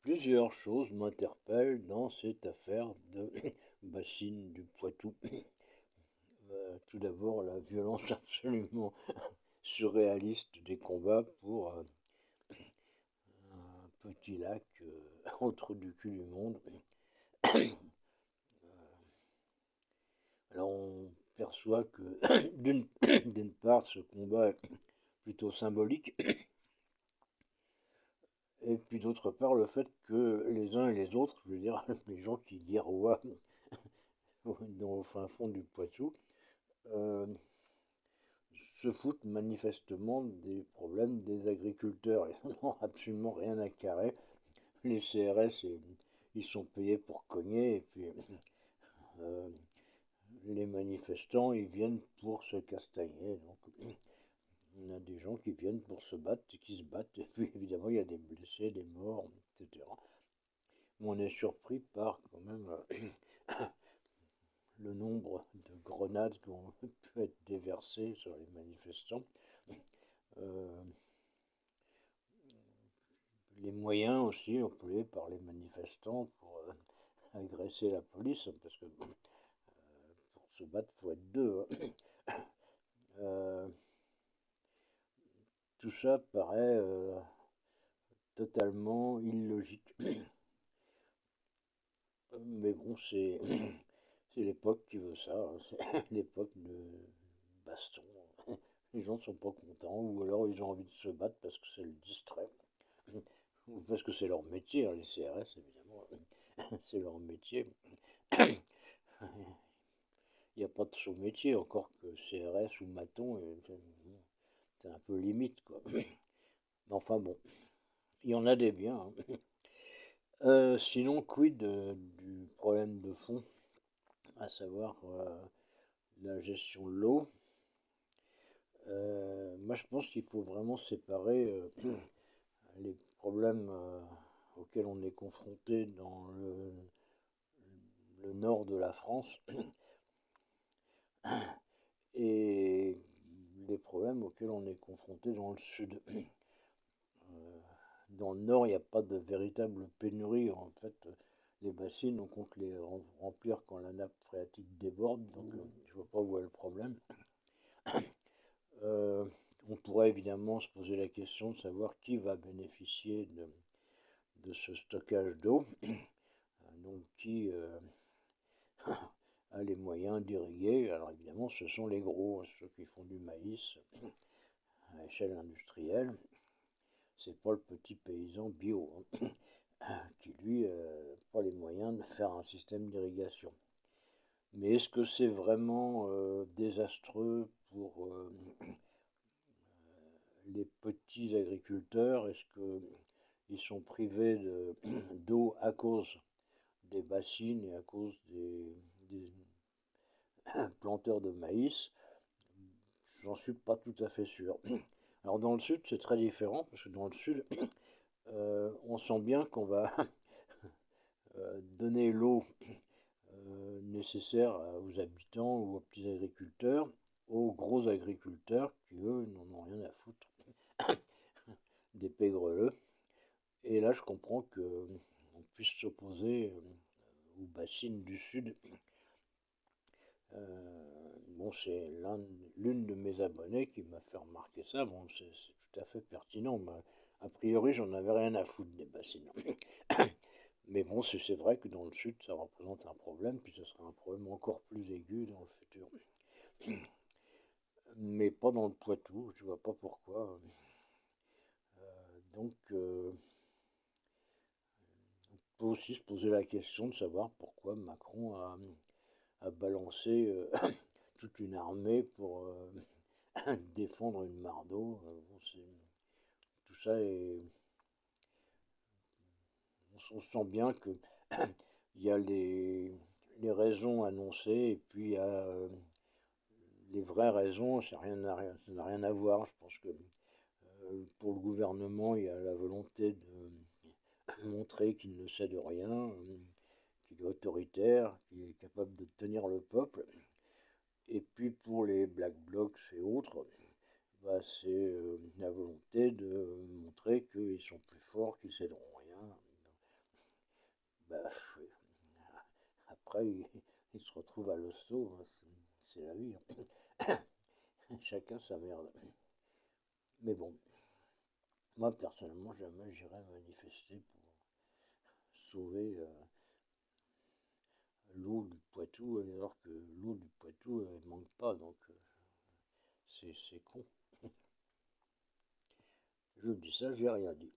Plusieurs choses m'interpellent dans cette affaire de bassine du Poitou. Tout d'abord, la violence absolument surréaliste des combats pour un petit lac au trou du cul du monde. Alors on perçoit que d'une part ce combat est plutôt symbolique, et puis d'autre part le fait que les uns et les autres, je veux dire les gens qui guerroient au fin fond du Poitou, euh, se foutent manifestement des problèmes des agriculteurs. Ils n'ont absolument rien à carrer. Les CRS, ils sont payés pour cogner, et puis euh, les manifestants, ils viennent pour se castagner. Donc, on a des gens qui viennent pour se battre, qui se battent, et puis évidemment, il y a des blessés, des morts, etc. Mais on est surpris par quand même le nombre de grenades qui ont pu être déversées sur les manifestants. Euh, les moyens aussi employés par les manifestants pour agresser la police, parce que pour se battre, il faut être deux. Euh, tout ça paraît totalement illogique. Mais bon, c'est l'époque qui veut ça, hein. C'est l'époque de baston. Les gens ne sont pas contents, ou alors ils ont envie de se battre parce que ça le distrait, ou parce que c'est leur métier, hein, les CRS évidemment, c'est leur métier. Il n'y a pas de sous-métier, encore que CRS ou maton, c'est un peu limite, quoi. Mais enfin bon, il y en a des biens, hein. Sinon, quid du problème de fond, à savoir la gestion de l'eau. Moi, je pense qu'il faut vraiment séparer les problèmes auxquels on est confronté dans le nord de la France et les problèmes auxquels on est confronté dans le sud. Dans le nord, il n'y a pas de véritable pénurie. En fait, les bassines, on compte les remplir quand la nappe phréatique déborde, donc je ne vois pas où est le problème. Euh, on pourrait évidemment se poser la question de savoir qui va bénéficier de ce stockage d'eau, donc qui a les moyens d'irriguer. Alors évidemment, ce sont les gros, ceux qui font du maïs à échelle industrielle. C'est pas le petit paysan bio, hein, qui lui n'a pas les moyens de faire un système d'irrigation. Mais est-ce que c'est vraiment désastreux pour les petits agriculteurs? Est-ce qu'ils sont privés d'eau à cause des bassines et à cause des planteurs de maïs? J'en suis pas tout à fait sûr. Alors dans le sud, c'est très différent, parce que dans le sud, on sent bien qu'on va donner l'eau nécessaire aux habitants ou aux petits agriculteurs, aux gros agriculteurs qui, eux, n'en ont rien à foutre des pégreleux. Et là, je comprends qu'on puisse s'opposer aux bassines du Sud. Bon, c'est l'une de mes abonnés qui m'a fait remarquer ça. Bon, c'est tout à fait pertinent. Mais a priori, j'en avais rien à foutre des bassines. Mais bon, c'est vrai que dans le Sud, ça représente un problème, puis ce sera un problème encore plus aigu dans le futur. Mais pas dans le Poitou, je vois pas pourquoi. Donc, on peut aussi se poser la question de savoir pourquoi Macron a balancé toute une armée pour défendre une mare d'eau. Tout ça est. On sent bien que il y a les raisons annoncées et puis il y a les vraies raisons, ça n'a rien à voir. Je pense que pour le gouvernement, il y a la volonté de montrer qu'il ne sait de rien, qu'il est autoritaire, qu'il est capable de tenir le peuple. Et puis pour les Black Blocs et autres, bah, c'est la volonté de montrer qu'ils sont plus forts, qu'ils ne céderont rien. Bah, oui. Après, il se retrouve à l'hosto, hein, c'est la vie, hein. Chacun sa merde. Mais bon, moi personnellement, jamais j'irai manifester pour sauver l'eau du Poitou, alors que l'eau du Poitou, elle manque pas, donc c'est con. Je dis ça, j'ai rien dit.